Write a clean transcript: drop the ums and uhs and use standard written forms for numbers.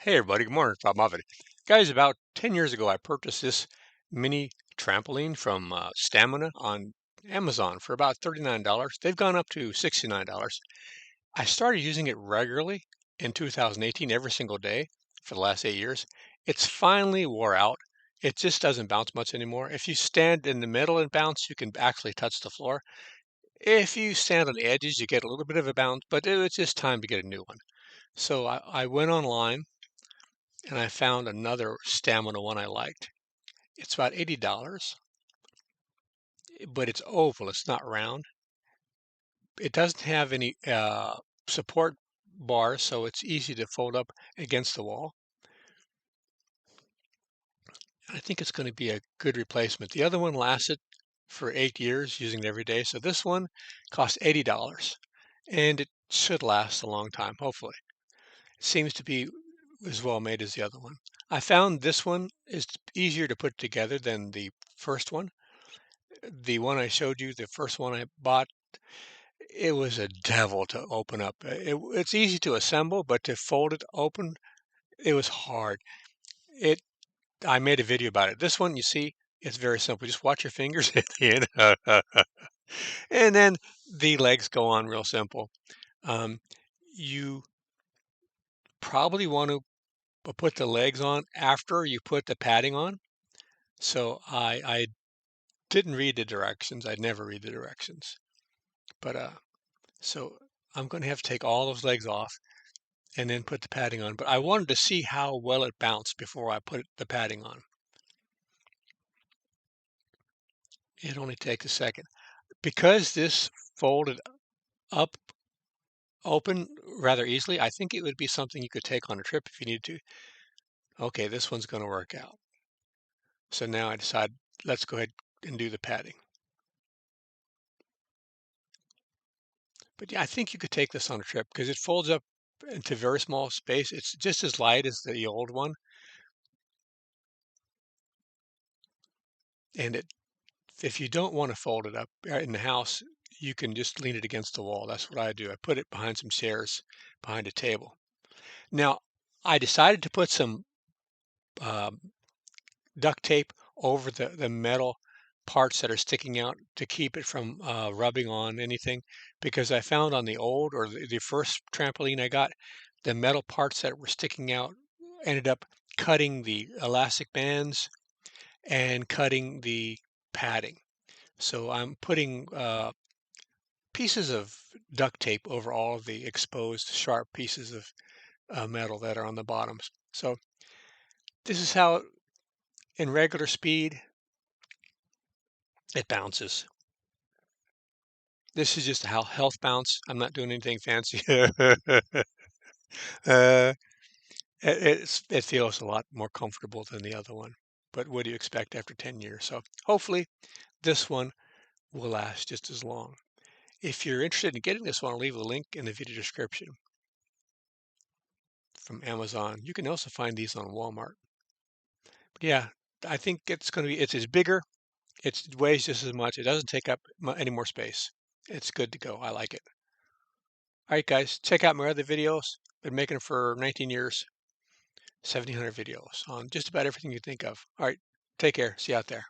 Hey everybody, good morning. Rob Moffat. Guys, about 10 years ago, I purchased this mini trampoline from Stamina on Amazon for about $39. They've gone up to $69. I started using it regularly in 2018, every single day for the last 8 years. It's finally wore out. It just doesn't bounce much anymore. If you stand in the middle and bounce, you can actually touch the floor. If you stand on the edges, you get a little bit of a bounce, but it's just time to get a new one. So I went online and I found another stamina one I liked. It's about $80, but it's oval, it's not round. It doesn't have any support bars, so it's easy to fold up against the wall. I think it's going to be a good replacement. The other one lasted for 8 years using it every day, so this one cost $80, and it should last a long time, hopefully. It seems to be as well made as the other one. I found this one is easier to put together than the first one. The one I showed you, the first one I bought, it was a devil to open up. It's easy to assemble, but to fold it open, it was hard. It I made a video about it. This one, you see, it's very simple. Just watch your fingers at the end, and then the legs go on real simple. You probably want to put the legs on after you put the padding on. So I didn't read the directions. I never read the directions, but so I'm going to have to take all those legs off and then put the padding on. But I wanted to see how well it bounced before I put the padding on. It only takes a second. Because this folded up open rather easily, I think it would be something you could take on a trip if you needed to. Okay, this one's going to work out. So now I decide, let's go ahead and do the padding. But yeah, I think you could take this on a trip because it folds up into very small space. It's just as light as the old one. And if you don't want to fold it up in the house, you can just lean it against the wall. That's what I do. I put it behind some chairs, behind a table. Now, I decided to put some um, duct tape over the metal parts that are sticking out to keep it from rubbing on anything because I found on the old or the first trampoline I got, the metal parts that were sticking out ended up cutting the elastic bands and cutting the padding. So I'm putting pieces of duct tape over all of the exposed sharp pieces of metal that are on the bottoms. So this is how, in regular speed, it bounces. This is just a health bounce. I'm not doing anything fancy. uh, it feels a lot more comfortable than the other one. But what do you expect after 10 years? So hopefully this one will last just as long. If you're interested in getting this one, I'll leave a link in the video description from Amazon. You can also find these on Walmart. But yeah, I think it's bigger. It weighs just as much. It doesn't take up any more space. It's good to go. I like it. All right, guys, check out my other videos. Been making them for 19 years, 1,700 videos on just about everything you think of. All right, take care. See you out there.